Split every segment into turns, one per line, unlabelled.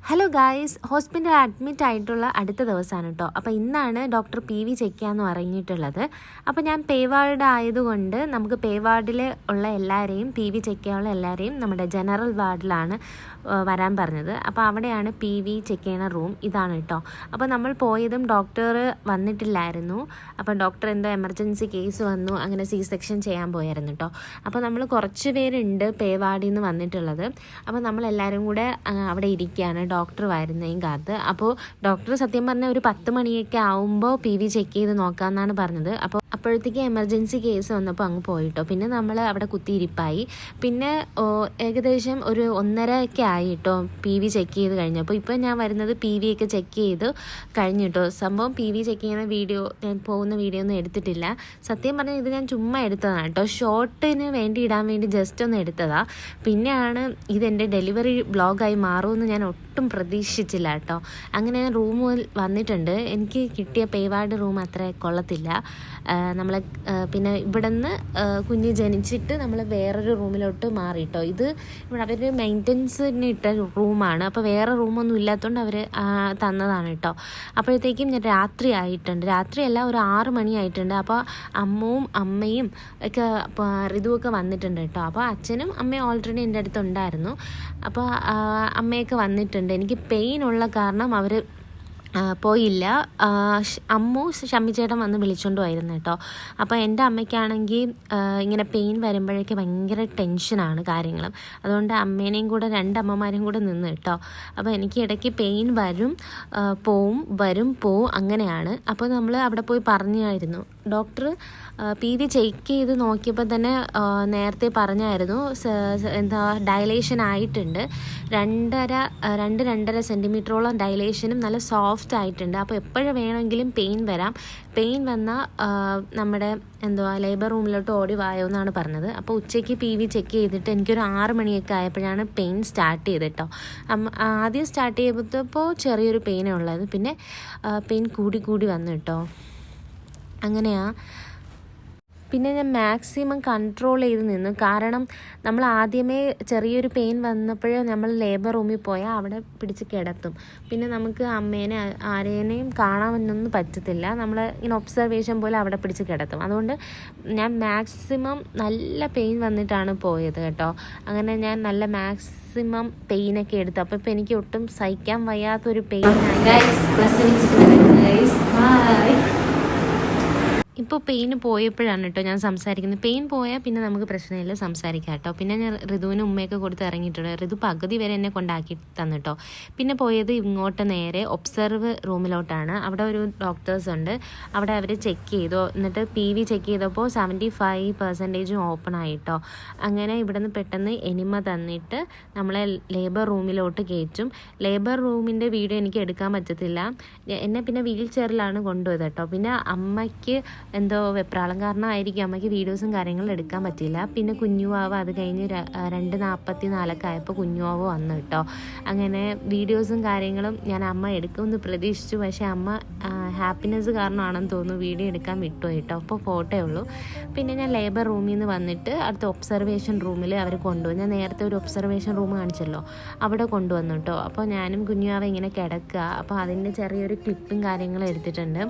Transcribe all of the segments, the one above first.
Hello guys, ഹോസ്പിറ്റലിൽ admit ആയിട്ടുള്ള അടുത്ത ദിവസമാണ് കേട്ടോ. അപ്പോൾ ഇന്നാണ് ഡോക്ടർ PV ചെക്ക് ചെയ്യാമെന്ന് പറഞ്ഞിട്ടുള്ളത്. അപ്പോൾ ഞാൻ പേ വാർഡ് ആയതുകൊണ്ട് നമുക്ക് പേ വാർഡിൽ ഉള്ള എല്ലാവരെയും PV ചെക്ക് ചെയ്യാനുള്ള എല്ലാവരെയും നമ്മുടെ ജനറൽ വാർഡിലാണ് വരാൻ പറഞ്ഞത്. അപ്പോൾ അവിടെയാണ് PV ചെക്ക് ചെയ്യുന്ന റൂം ഇതാണ് കേട്ടോ. അപ്പോൾ നമ്മൾ പോയതും ഡോക്ടർ വന്നിട്ടില്ലായിരുന്നു. അപ്പോൾ ഡോക്ടർ എന്തോ എമർജൻസി കേസ് വന്നു, അങ്ങനെ C-സെക്ഷൻ ചെയ്യാൻ പോയായിരുന്നു കേട്ടോ. അപ്പോൾ നമ്മൾ കുറച്ച് പേരുണ്ട് പേ വാർഡിൽ നിന്ന് വന്നിട്ടുള്ളത്. അപ്പോൾ നമ്മളെല്ലാവരും കൂടെ അവിടെ ഇരിക്കുകയാണ് ഡോക്ടർ വരുന്നതും കാത്ത്. അപ്പോൾ ഡോക്ടർ സത്യം പറഞ്ഞാൽ ഒരു 10 മണിയൊക്കെ ആവുമ്പോൾ PV ചെക്ക് ചെയ്ത് നോക്കാമെന്നാണ് പറഞ്ഞത്. അപ്പോഴത്തേക്ക് എമർജൻസി കേസ് വന്നപ്പോൾ അങ്ങ് പോയിട്ടോ. പിന്നെ നമ്മൾ അവിടെ കുത്തിയിരിപ്പായി. പിന്നെ ഏകദേശം ഒരു 1:30 ഒക്കെ ആയി കേട്ടോ PV ചെക്ക് ചെയ്ത് കഴിഞ്ഞപ്പോൾ. ഇപ്പോൾ ഞാൻ വരുന്നത് PV ഒക്കെ ചെക്ക് ചെയ്ത് കഴിഞ്ഞു കേട്ടോ. സംഭവം PV ചെക്ക് ചെയ്യുന്ന വീഡിയോ, ഞാൻ പോകുന്ന വീഡിയോ ഒന്നും എടുത്തിട്ടില്ല. സത്യം പറഞ്ഞാൽ ഇത് ഞാൻ ചുമ്മാ എടുത്തതാണ് കേട്ടോ. ഷോർട്ടിന് വേണ്ടി ഇടാൻ വേണ്ടി ജസ്റ്റ് ഒന്ന് എടുത്തതാണ്. പിന്നെയാണ് ഇതെൻ്റെ ഡെലിവറി വ്ളോഗായി മാറുമെന്ന് ഞാൻ ഒട്ടും പ്രതീക്ഷിച്ചില്ല കേട്ടോ. അങ്ങനെ ഞാൻ റൂമിൽ വന്നിട്ടുണ്ട്. എനിക്ക് കിട്ടിയ പേ വാർഡ് റൂം അത്ര കൊള്ളത്തില്ല. നമ്മളെ പിന്നെ ഇവിടെ നിന്ന് കുഞ്ഞ് ജനിച്ചിട്ട് നമ്മൾ വേറൊരു റൂമിലോട്ട് മാറി കേട്ടോ. ഇത് ഇവിടെ അവർ മെയിൻ്റനൻസിന് ഇട്ട റൂമാണ്. അപ്പോൾ വേറെ റൂമൊന്നും ഇല്ലാത്തതുകൊണ്ട് അവർ തന്നതാണ് കേട്ടോ. അപ്പോഴത്തേക്കും ഞാൻ രാത്രി ആയിട്ടുണ്ട്. രാത്രിയല്ല, ഒരു 6 മണി ആയിട്ടുണ്ട്. അപ്പോൾ അമ്മയും ഒക്കെ ഋതുവൊക്കെ വന്നിട്ടുണ്ട് കേട്ടോ. അപ്പോൾ അച്ഛനും അമ്മയും ഓൾറെഡി എൻ്റെ അടുത്തുണ്ടായിരുന്നു. അപ്പോൾ അമ്മയൊക്കെ വന്നിട്ടുണ്ട്. എനിക്ക് പെയിൻ ഉള്ള കാരണം അവർ പോയില്ല. അമ്മു ഷമ്മിച്ചേട്ടൻ വന്ന് വിളിച്ചുകൊണ്ട് പോയിരുന്നു കേട്ടോ. അപ്പോൾ എൻ്റെ അമ്മയ്ക്കാണെങ്കിൽ ഇങ്ങനെ പെയിൻ വരുമ്പോഴേക്ക് ഭയങ്കര ടെൻഷനാണ് കാര്യങ്ങളും. അതുകൊണ്ട് അമ്മേനെയും കൂടെ 2 അമ്മമാരും കൂടെ നിന്ന് കേട്ടോ. അപ്പോൾ എനിക്ക് ഇടയ്ക്ക് പെയിൻ വരും പോവും അങ്ങനെയാണ്. അപ്പോൾ നമ്മൾ അവിടെ പോയി പറഞ്ഞായിരുന്നു. ഡോക്ടർ PV ചെക്ക് ചെയ്ത് നോക്കിയപ്പോൾ തന്നെ നേരത്തെ പറഞ്ഞായിരുന്നു എന്താ ഡയലേഷൻ ആയിട്ടുണ്ട്. 2-2.5 സെൻറ്റിമീറ്ററോളം ഡയലേഷനും നല്ല സോഫ്റ്റ് ആയിട്ടുണ്ട്. അപ്പോൾ എപ്പോഴും വേണമെങ്കിലും പെയിൻ വരാം. പെയിൻ വന്നാൽ നമ്മുടെ ലേബർ റൂമിലോട്ട് ഓടി വായോ എന്നാണ് പറഞ്ഞത്. അപ്പോൾ ഉച്ചയ്ക്ക് PV ചെക്ക് ചെയ്തിട്ട് എനിക്കൊരു 6 മണിയൊക്കെ ആയപ്പോഴാണ് പെയിൻ സ്റ്റാർട്ട് ചെയ്തത് കേട്ടോ. ആദ്യം സ്റ്റാർട്ട് ചെയ്തപ്പോൾ ചെറിയൊരു പെയിനേ ഉള്ളത്. പിന്നെ പെയിൻ കൂടി വന്നു കേട്ടോ. അങ്ങനെയാണ്. പിന്നെ ഞാൻ മാക്സിമം കൺട്രോൾ ചെയ്ത് നിന്നു. കാരണം നമ്മൾ ആദ്യമേ ചെറിയൊരു പെയിൻ വന്നപ്പോഴേ നമ്മൾ ലേബർ റൂമിൽ പോയാൽ അവിടെ പിടിച്ച് കിടത്തും. പിന്നെ നമുക്ക് അമ്മേനെ ആരേനെയും കാണാനൊന്നും പറ്റത്തില്ല. നമ്മൾ ഇങ്ങനെ ഒബ്സർവേഷൻ പോലെ അവിടെ പിടിച്ച് കിടത്തും. അതുകൊണ്ട് ഞാൻ മാക്സിമം നല്ല പെയിൻ വന്നിട്ടാണ് പോയത് കേട്ടോ. അങ്ങനെ ഞാൻ നല്ല മാക്സിമം പെയിനൊക്കെ എടുത്തു. അപ്പോൾ ഇപ്പോൾ എനിക്ക് ഒട്ടും സഹിക്കാൻ വയ്യാത്തൊരു പെയിൻ. ഇപ്പോൾ പെയിന് പോയപ്പോഴാണ് കേട്ടോ ഞാൻ സംസാരിക്കുന്നത്. പെയിൻ പോയാൽ പിന്നെ നമുക്ക് പ്രശ്നമില്ല, സംസാരിക്കാം കേട്ടോ. പിന്നെ ഞാൻ ഋതുവിന് ഉമ്മയൊക്കെ കൊടുത്ത് ഇറങ്ങിയിട്ടുണ്ട്. ഋതു പകുതി വരെ എന്നെ കൊണ്ടാക്കി തന്നിട്ടോ. പിന്നെ പോയത് ഇങ്ങോട്ട് നേരെ ഒബ്സർവ് റൂമിലോട്ടാണ്. അവിടെ ഒരു ഡോക്ടേഴ്സ് ഉണ്ട്. അവിടെ അവർ ചെക്ക് ചെയ്തു. എന്നിട്ട് PV ചെക്ക് ചെയ്തപ്പോൾ 75% ഓപ്പൺ ആയിട്ടോ. അങ്ങനെ ഇവിടെ നിന്ന് പെട്ടെന്ന് എനിമ തന്നിട്ട് നമ്മളെ ലേബർ റൂമിലോട്ട് കയറ്റും. ലേബർ റൂമിൻ്റെ വീഡിയോ എനിക്ക് എടുക്കാൻ പറ്റത്തില്ല. എന്നെ പിന്നെ വീൽ ചെയറിലാണ് കൊണ്ടുപോയത് കേട്ടോ. പിന്നെ അമ്മയ്ക്ക് എന്തോ വെപ്രാളം കാരണമായിരിക്കും അമ്മയ്ക്ക് വീഡിയോസും കാര്യങ്ങളും എടുക്കാൻ പറ്റിയില്ല. പിന്നെ കുഞ്ഞുവാവ അത് കഴിഞ്ഞ് 2:44 ആയപ്പോൾ കുഞ്ഞുവാവ വന്നു കേട്ടോ. അങ്ങനെ വീഡിയോസും കാര്യങ്ങളും ഞാൻ അമ്മ എടുക്കുമെന്ന് പ്രതീക്ഷിച്ചു. പക്ഷേ അമ്മ ഹാപ്പിനെസ് കാരണമാണെന്ന് തോന്നുന്നു വീഡിയോ എടുക്കാൻ വിട്ടുപോയി കേട്ടോ. അപ്പോൾ ഫോട്ടോ ഉള്ളൂ. പിന്നെ ഞാൻ ലേബർ റൂമിൽ നിന്ന് വന്നിട്ട് അടുത്ത ഒബ്സർവേഷൻ റൂമിൽ അവർ കൊണ്ടുപോയി. ഞാൻ നേരത്തെ ഒരു ഒബ്സർവേഷൻ റൂം കാണിച്ചല്ലോ, അവിടെ കൊണ്ടുവന്നു കേട്ടോ. അപ്പോൾ ഞാനും കുഞ്ഞുവാവ ഇങ്ങനെ കിടക്കുക. അപ്പോൾ അതിൻ്റെ ചെറിയൊരു ക്ലിപ്പും കാര്യങ്ങളും എടുത്തിട്ടുണ്ട്.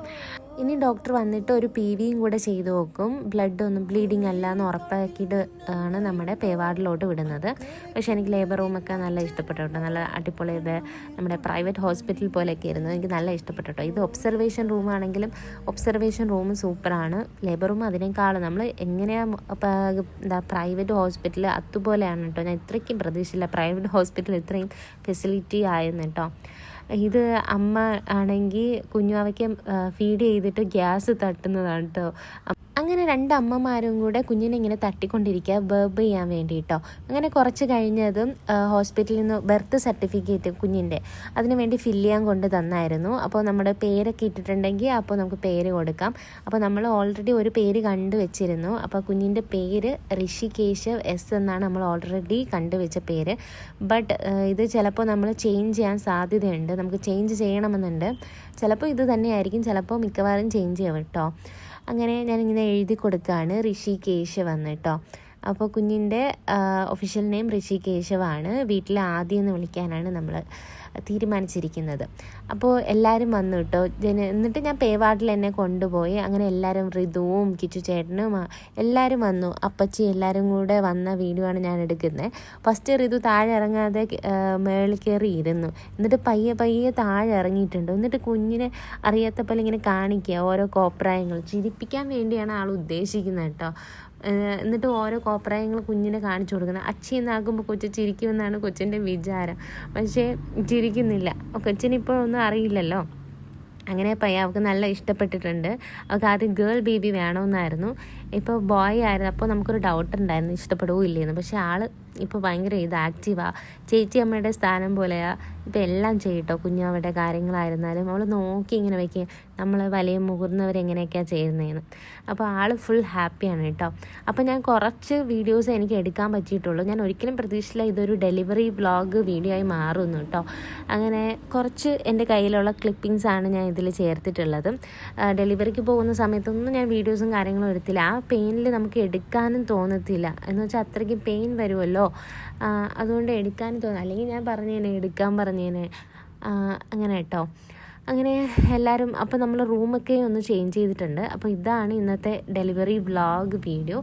ഇനി ഡോക്ടർ വന്നിട്ട് ഒരു PVയും കൂടെ ചെയ്ത് നോക്കും. ബ്ലഡ് ഒന്നും ബ്ലീഡിങ് അല്ല എന്ന് ഉറപ്പാക്കിയിട്ട് ആണ് നമ്മുടെ പേ വാർഡിലോട്ട് വിടുന്നത്. പക്ഷേ എനിക്ക് ലേബർ റൂമൊക്കെ നല്ല ഇഷ്ടപ്പെട്ടു കേട്ടോ. നല്ല അടിപൊളി, ഇത് നമ്മുടെ പ്രൈവറ്റ് ഹോസ്പിറ്റൽ പോലെയൊക്കെ ഇരുന്നു. എനിക്ക് നല്ല ഇഷ്ടപ്പെട്ടു കേട്ടോ. ഇത് ഒബ്സർവേഷൻ റൂമാണെങ്കിലും ഒബ്സർവേഷൻ റൂം സൂപ്പറാണ്. ലേബർ റൂം അതിനേക്കാളും നമ്മൾ എങ്ങനെയാണ് പ്രൈവറ്റ് ഹോസ്പിറ്റൽ അതുപോലെയാണ് കേട്ടോ. ഞാൻ ഇത്രയ്ക്കും പ്രതീക്ഷിച്ചില്ല പ്രൈവറ്റ് ഹോസ്പിറ്റൽ ഇത്രയും ഫെസിലിറ്റി ആയെന്ന് കേട്ടോ. ഇത് അമ്മ ആണെങ്കിൽ കുഞ്ഞുവാവയ്ക്ക് ഫീഡ് ചെയ്തിട്ട് ഗ്യാസ് തട്ടുന്നതാണ് കേട്ടോ. അങ്ങനെ 2 അമ്മമാരും കൂടെ കുഞ്ഞിനെ ഇങ്ങനെ തട്ടിക്കൊണ്ടിരിക്കുക ബർബ് ചെയ്യാൻ വേണ്ടിയിട്ടോ. അങ്ങനെ കുറച്ച് കഴിഞ്ഞതും ഹോസ്പിറ്റലിൽ നിന്ന് ബർത്ത് സർട്ടിഫിക്കറ്റ് കുഞ്ഞിൻ്റെ അതിന് വേണ്ടി ഫില്ല് ചെയ്യാൻ കൊണ്ട് തന്നായിരുന്നു. അപ്പോൾ നമ്മുടെ പേരൊക്കെ ഇട്ടിട്ടുണ്ടെങ്കിൽ അപ്പോൾ നമുക്ക് പേര് കൊടുക്കാം. അപ്പോൾ നമ്മൾ ഓൾറെഡി ഒരു പേര് കണ്ടു വെച്ചിരുന്നു. അപ്പോൾ കുഞ്ഞിൻ്റെ പേര് ഋഷികേശവ് S എന്നാണ് നമ്മൾ ഓൾറെഡി കണ്ടുവെച്ച പേര്. ബട്ട് ഇത് ചിലപ്പോൾ നമ്മൾ ചേഞ്ച് ചെയ്യാൻ സാധ്യതയുണ്ട്. നമുക്ക് ചേഞ്ച് ചെയ്യണമെന്നുണ്ട്. ചിലപ്പോൾ ഇത് തന്നെയായിരിക്കും, ചിലപ്പോൾ മിക്കവാറും ചേഞ്ച് ചെയ്യും കേട്ടോ. അങ്ങനെ ഞാനിങ്ങനെ എഴുതി കൊടുക്കുകയാണ് ഋഷികേശവ് കേട്ടോ. അപ്പോൾ കുഞ്ഞിൻ്റെ ഒഫീഷ്യൽ നെയിം ഋഷികേശവാണ്. വീട്ടിൽ ആദ്യം എന്ന് വിളിക്കാനാണ് നമ്മൾ തീരുമാനിച്ചിരിക്കുന്നത്. അപ്പോൾ എല്ലാവരും വന്നു കേട്ടോ. എന്നിട്ട് ഞാൻ പേവാർഡിൽ എന്നെ കൊണ്ടുപോയി. അങ്ങനെ എല്ലാവരും ഋതുവും കിച്ചു ചേട്ടനും എല്ലാവരും വന്നു. അപ്പച്ചി എല്ലാവരും കൂടെ വന്ന വീഡിയോ ആണ് ഞാൻ എടുക്കുന്നത്. ഫസ്റ്റ് ഋതു താഴെ ഇറങ്ങാതെ മേളിൽ കയറി ഇരുന്നു. എന്നിട്ട് പയ്യെ താഴെ ഇറങ്ങിയിട്ടുണ്ട്. എന്നിട്ട് കുഞ്ഞിനെ അറിയാത്ത പോലെ ഇങ്ങനെ കാണിക്കുക ഓരോ കോപ്രായങ്ങൾ. ചിരിപ്പിക്കാൻ വേണ്ടിയാണ് ആൾ ഉദ്ദേശിക്കുന്നത് കേട്ടോ. എന്നിട്ട് ഓരോ കോപ്രായങ്ങൾ കുഞ്ഞിനെ കാണിച്ചു കൊടുക്കുന്നത്. അച്ഛനാകുമ്പോൾ കൊച്ചു ചിരിക്കുമെന്നാണ് കൊച്ചിൻ്റെ വിചാരം. പക്ഷേ ചിരിക്കുന്നില്ല. കൊച്ചിനിപ്പോൾ ഒന്നും അറിയില്ലല്ലോ. അങ്ങനെ അവൾക്ക് നല്ല ഇഷ്ടപ്പെട്ടിട്ടുണ്ട്. അവൾക്ക് ആദ്യം ഗേൾ ബേബി വേണമെന്നായിരുന്നു, ഇപ്പോൾ ബോയ് ആയിരുന്നു. അപ്പോൾ നമുക്കൊരു ഡൗട്ട് ഉണ്ടായിരുന്നു ഇഷ്ടപ്പെടുവോ ഇല്ലേന്ന്. പക്ഷേ ആൾ ഇപ്പോൾ ഭയങ്കര ആക്റ്റീവാണ്. ചേച്ചി അമ്മയുടെ സ്ഥാനം പോലെയാണ് ഇപ്പോൾ എല്ലാം ചെയ്യട്ടോ. കുഞ്ഞവരുടെ കാര്യങ്ങളായിരുന്നാലും അവൾ നോക്കി ഇങ്ങനെ വയ്ക്കുക, നമ്മൾ വലിയ മുതിർന്നവരെങ്ങനെയൊക്കെയാണ് ചെയ്യുന്നതെന്ന്. അപ്പോൾ ആൾ ഫുൾ ഹാപ്പിയാണ് കേട്ടോ. അപ്പോൾ ഞാൻ കുറച്ച് വീഡിയോസ് എനിക്ക് എടുക്കാൻ പറ്റിയിട്ടുള്ളൂ. ഞാൻ ഒരിക്കലും പ്രതീക്ഷിച്ചില്ല ഇതൊരു ഡെലിവറി വ്ളോഗ് വീഡിയോ ആയി മാറുന്നു കേട്ടോ. അങ്ങനെ കുറച്ച് എൻ്റെ കയ്യിലുള്ള ക്ലിപ്പിങ്സാണ് ഞാൻ ഇതിൽ ചേർത്തിട്ടുള്ളത്. ഡെലിവറിക്ക് പോകുന്ന സമയത്തൊന്നും ഞാൻ വീഡിയോസും കാര്യങ്ങളും എടുത്തില്ല. ആ പെയിനിൽ നമുക്ക് എടുക്കാനും തോന്നത്തില്ല. എന്ന് വെച്ചാൽ അത്രയ്ക്ക് പെയിൻ വരുമല്ലോ, അതുകൊണ്ട് എടുക്കാനും തോന്നും. അല്ലെങ്കിൽ ഞാൻ പറഞ്ഞേനെ എടുക്കാൻ പറഞ്ഞേനെ. അങ്ങനെ കേട്ടോ. അങ്ങനെ എല്ലാവരും അപ്പോൾ നമ്മൾ റൂമൊക്കെ ഒന്ന് ചേഞ്ച് ചെയ്തിട്ടുണ്ട്. അപ്പോൾ ഇതാണ് ഇന്നത്തെ ഡെലിവറി വ്ളോഗ് വീഡിയോ.